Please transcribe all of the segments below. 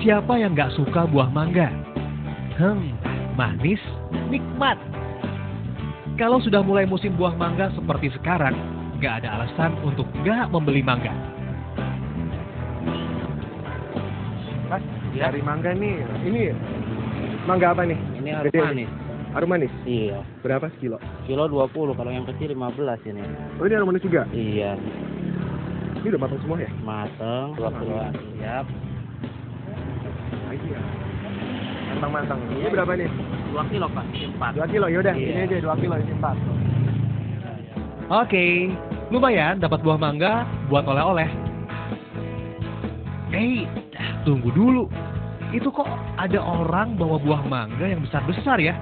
Siapa yang nggak suka buah mangga? Manis, nikmat. Kalau sudah mulai musim buah mangga seperti sekarang, nggak ada alasan untuk nggak membeli mangga. Mas, dari mangga nih, ini mangga apa nih? Ini harum manis. Harum manis? Iya. Berapa sekilo? Kilo 20, kalau yang kecil 15 ini. Oh, ini harum manis juga? Iya. Ini udah matang semua ya? Mateng, 2 kiloan. Siap. Iya. Mantang-mantang. Ini berapa nih? 2 kilo, Pak. 4. 2 kilo, yaudah. Iya. Ini aja 2 kilo, ini 4. Oke, lumayan dapat buah mangga buat oleh-oleh. Tunggu dulu. Itu kok ada orang bawa buah mangga yang besar-besar ya?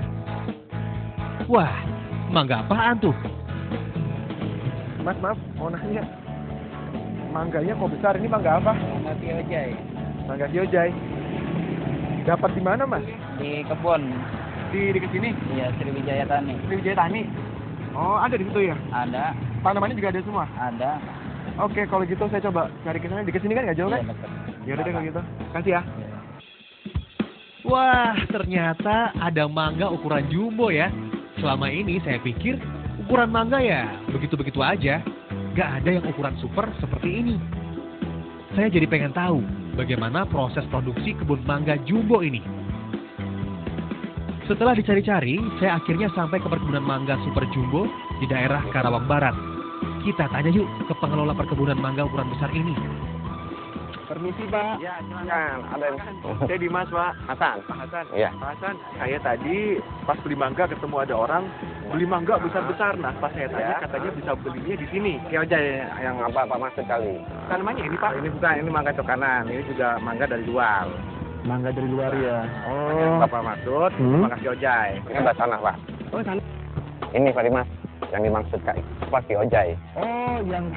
Wah, mangga apaan tuh? Mas, maaf, mau nanya. Mangganya kok besar? Ini mangga apa? Mangga Kyojai. Mangga Kyojai. Dapat di mana, Mas? Di kebun. Di dekat sini? Iya, Sriwijaya Tani. Sriwijaya Tani. Oh, ada di situ ya? Ada. Tanamannya juga ada semua? Ada. Oke, kalau gitu saya coba cari ke sana. Dekat sini kan nggak jauh kan? Iya, dekat. Ya udah deh kalau gitu. Kasih ya. Wah, ternyata ada mangga ukuran jumbo ya. Selama ini saya pikir ukuran mangga ya begitu-begitu aja. Gak ada yang ukuran super seperti ini. Saya jadi pengen tahu bagaimana proses produksi kebun mangga jumbo ini. Setelah dicari-cari, saya akhirnya sampai ke perkebunan mangga super jumbo di daerah Karawang Barat. Kita tanya yuk ke pengelola perkebunan mangga ukuran besar ini. Permisi, Pak. Ya, silakan. Ada yang Saya Dimas, Pak. Hasan. Pak Hasan. Iya. Pak Hasan, saya tadi pas beli mangga ketemu ada orang beli mangga besar-besar. Nah, pas saya tanya katanya bisa belinya di sini. Kyojai yang apa Pak maksud kali? Tanamannya ini, Pak. Ini bukan, ini mangga cokanan. Ini juga mangga dari luar. Mangga dari luar ya. Yang Bapak maksud, mangga Kyojai. Ini sebelah sana, Pak. Oh, sana. Ini Pak Dimas, yang dimaksud Kak apa Kyojai. Oh, yang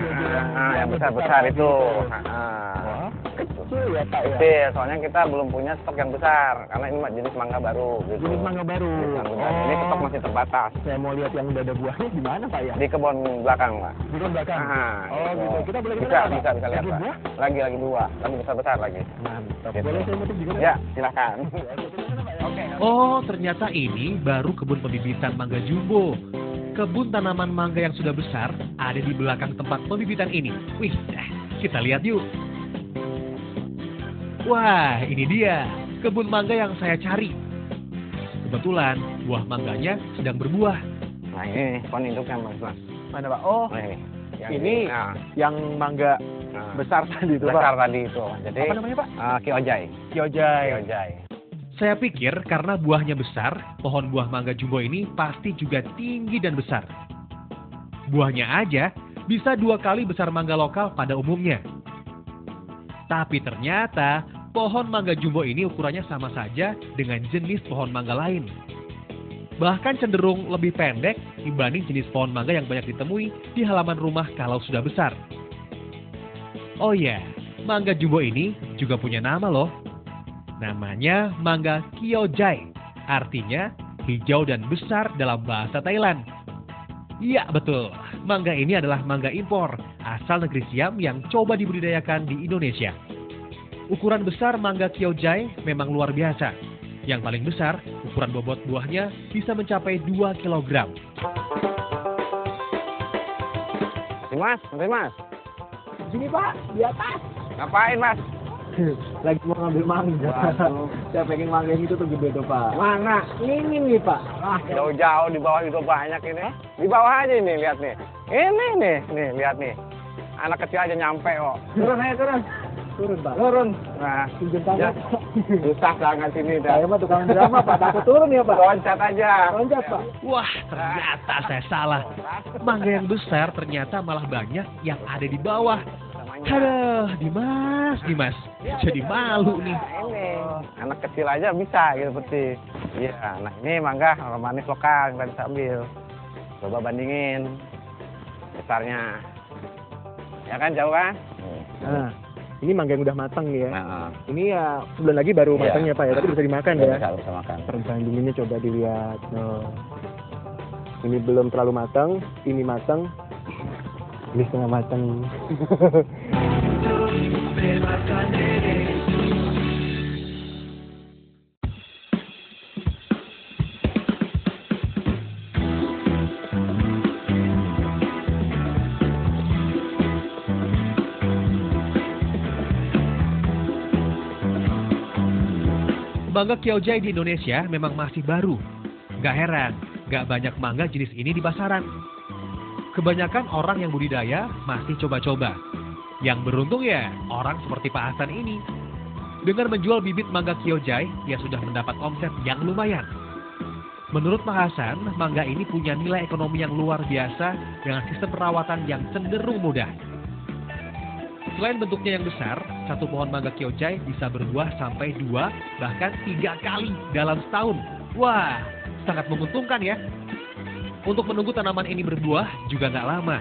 Yang besar-besar itu. Wah, kecil ya, Pak ya. Kecil, soalnya kita belum punya stok yang besar karena ini jenis mangga baru gitu. Jenis mangga baru. Jenis mangga baru. Ini stok masih terbatas. Saya mau lihat yang udah ada buahnya di mana, Pak ya? Di kebun belakang, Pak. Di kebun belakang. Oh, gitu. Kita boleh bisa, lihat, Pak? bisa lihat, Lagi Pak. buah? Lagi buah, lagi besar-besar lagi. Mantap. Gitu. Boleh saya motif juga? Ya, silakan. Oke. Oh, ternyata ini baru kebun pembibitan mangga jumbo. Kebun tanaman mangga yang sudah besar ada di belakang tempat pembibitan ini. Wih, kita lihat yuk. Wah, ini dia kebun mangga yang saya cari. Kebetulan buah mangganya sedang berbuah. Nah ini pohon induknya Mas. Mana, Pak? Oh, Nah ini. ini nah, yang mangga besar tadi itu, Pak. besar tadi itu. Jadi Apa namanya, Pak? Kyojai. Kyojai. Kyojai. Saya pikir karena buahnya besar, pohon buah mangga jumbo ini pasti juga tinggi dan besar. Buahnya aja bisa 2 kali besar mangga lokal pada umumnya. Tapi ternyata pohon mangga jumbo ini ukurannya sama saja dengan jenis pohon mangga lain. Bahkan cenderung lebih pendek dibanding jenis pohon mangga yang banyak ditemui di halaman rumah kalau sudah besar. Oh iya, mangga jumbo ini juga punya nama loh. Namanya mangga Kyojai, artinya hijau dan besar dalam bahasa Thailand. Iya betul, mangga ini adalah mangga impor asal negeri Siam yang coba dibudidayakan di Indonesia. Ukuran besar mangga Kyojai memang luar biasa. Yang paling besar, ukuran bobot buahnya bisa mencapai 2 kg. Mas, Mas. Sini, Pak, di atas. Ngapain Mas? Lagi mau ngambil mangga. Saya pengen mangga yang itu tuh gede tuh, Pak. Mana? Ini nih, Pak. Jauh-jauh di bawah juga banyak ini. Di bawah aja ini, lihat nih. Ini nih, lihat nih. Anak kecil aja nyampe kok. Turun aja, turun. Turun, Pak. Turun. Nah, Pinjam tangan. susah banget sini dah. Saya mah tukang drama, Pak. Takut turun ya, Pak. Loncat aja. Loncat, Pak. Wah, ternyata saya salah. Mangga yang besar ternyata malah banyak yang ada di bawah. Aduh, Dimas. Jadi malu nih. Ini anak kecil aja bisa gitu peti. Iya, nah ini mangga manis lokal yang tadi saya ambil. Coba bandingin besarnya. Ya kan jauh kan? Nah, ini mangga yang udah matang nih ya. Nah, Ini ya sebulan lagi baru Iya. matang ya, Pak ya. Tapi bisa dimakan ya. bisa makan. Perbandingannya coba dilihat. Nah, ini belum terlalu matang, ini matang. Ini setengah matang. Mangga Kyojai di Indonesia memang masih baru. Gak heran, gak banyak mangga jenis ini di pasaran. Kebanyakan orang yang budidaya masih coba-coba. Yang beruntung ya orang seperti Pak Hasan ini. Dengan menjual bibit mangga Kyojai, ia sudah mendapat omset yang lumayan. Menurut Pak Hasan, mangga ini punya nilai ekonomi yang luar biasa dengan sistem perawatan yang cenderung mudah. Selain bentuknya yang besar, satu pohon mangga Kyojai bisa berbuah sampai 2 bahkan 3 kali dalam setahun. Wah, sangat menguntungkan ya. Untuk menunggu tanaman ini berbuah juga nggak lama.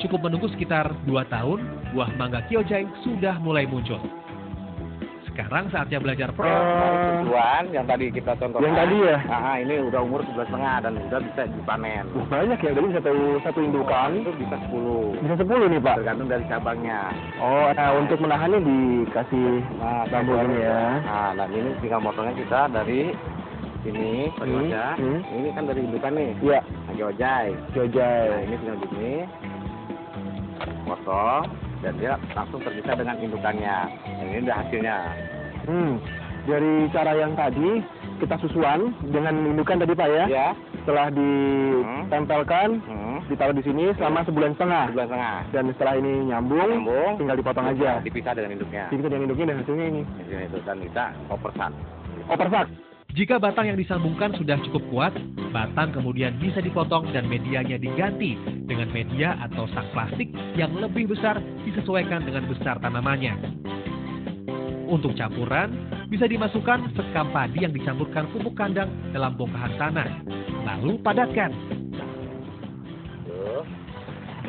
Cukup menunggu sekitar 2 tahun, buah mangga Kyojai sudah mulai muncul. Sekarang saatnya belajar Tujuan yang tadi kita contohkan. Yang tadi ya? Nah, ini udah umur 11,5 dan udah bisa dipanen. Banyak ya, dari satu indukan. Itu bisa 10. Bisa 10 nih Pak? Tergantung dari cabangnya. Oh, nah untuk menahannya dikasih bambu ini ya. Nah, dan ini tinggal motongnya kita dari sini, pakai aja. Ini kan dari indukan nih. Iya. Pakai ojai. Nah, Kyojai. ini tinggal gini. Potong. Dan dia langsung terpisah dengan indukannya. Dan ini udah hasilnya. Dari cara yang tadi kita susuan dengan indukan tadi Pak ya. Ya. Setelah ditempelkan, ditaruh di sini selama sebulan setengah. Sebelah tengah. Dan setelah ini nyambung, tinggal dipotong aja. Dipisah dengan induknya. Jadi kita dengan induknya dan hasilnya ini. Itu dan kita opersan. Opersak. Jika batang yang disambungkan sudah cukup kuat, batang kemudian bisa dipotong dan medianya diganti dengan media atau sak plastik yang lebih besar disesuaikan dengan besar tanamannya. Untuk campuran, bisa dimasukkan sekam padi yang dicampurkan pupuk kandang dalam bongkahan tanah, lalu padatkan.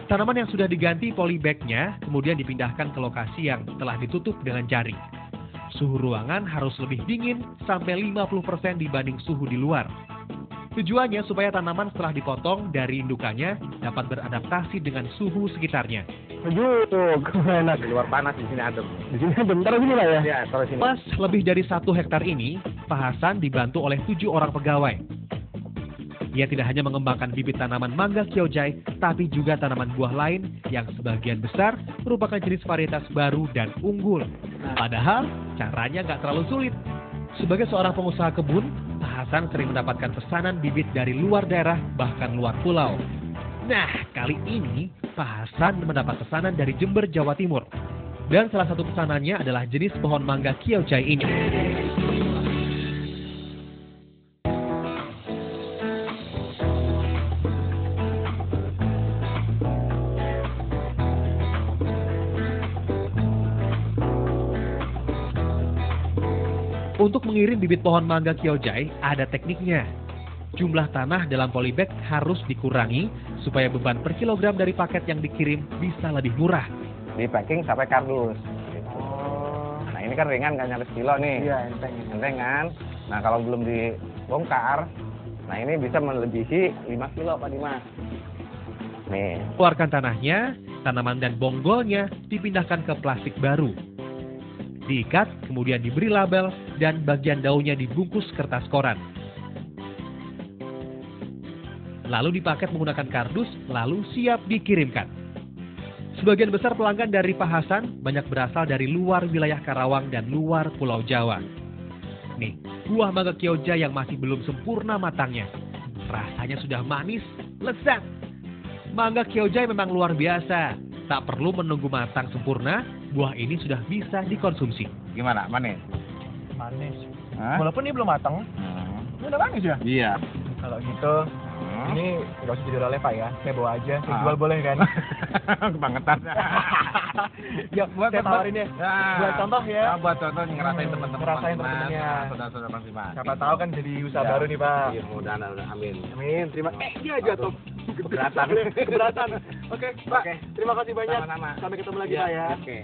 Tanaman yang sudah diganti polybag-nya kemudian dipindahkan ke lokasi yang telah ditutup dengan jaring. Suhu ruangan harus lebih dingin sampai 50% dibanding suhu di luar. Tujuannya supaya tanaman setelah dipotong dari indukannya dapat beradaptasi dengan suhu sekitarnya. Sejuk, enak. Di luar panas, di sini adem. Di sini bentar sini lah ya. Ya, taruh sini. Pas lebih dari 1 hektar ini, Pak Hasan dibantu oleh 7 orang pegawai. Ia tidak hanya mengembangkan bibit tanaman mangga Kyojai, tapi juga tanaman buah lain yang sebagian besar merupakan jenis varietas baru dan unggul. Padahal caranya nggak terlalu sulit. Sebagai seorang pengusaha kebun, Pak Hasan sering mendapatkan pesanan bibit dari luar daerah, bahkan luar pulau. Nah, kali ini Pak Hasan mendapat pesanan dari Jember, Jawa Timur. Dan salah satu pesanannya adalah jenis pohon mangga Kyojai ini. Untuk mengirim bibit pohon mangga Kyojai, ada tekniknya. Jumlah tanah dalam polybag harus dikurangi supaya beban per kilogram dari paket yang dikirim bisa lebih murah. Di packing sampai kardus. Nah, ini kan ringan, nggak nyampe sekilo nih. Iya, enteng. Enteng kan? Nah, kalau belum dibongkar, nah ini bisa melebihi 5 kilo Pak Dimas. Nih. Keluarkan tanahnya, tanaman dan bonggolnya dipindahkan ke plastik baru. Diikat, kemudian diberi label, dan bagian daunnya dibungkus kertas koran. Lalu dipaket menggunakan kardus, lalu siap dikirimkan. Sebagian besar pelanggan dari Pak Hasan banyak berasal dari luar wilayah Karawang dan luar Pulau Jawa. Nih, buah mangga Kyojai yang masih belum sempurna matangnya. Rasanya sudah manis, lezat. Mangga Kyojai memang luar biasa. Tak perlu menunggu matang sempurna, buah ini sudah bisa dikonsumsi. Gimana? Manis? Manis. Hah? Walaupun ini belum matang, ini udah manis ya. Iya. Kalau gitu, ini nggak usah dijual oleh Pak ya. Saya bawa aja, saya jual boleh kan? Kebangetan. Ya, saya tawarin ya. Buat contoh ya. Buat contoh ngerasain teman-teman. Ngerasain teman-temannya. Saudara-saudara Mas Dimas. Siapa tahu kan jadi usaha baru nih Pak. Iya, mudah-mudahan, amin. Amin, terima dia jatuh. Keberatan. Keberatan. Oke, Pak. Oke. Terima kasih banyak. Sama-sama. Sampai ketemu lagi Iya, Pak ya. Oke.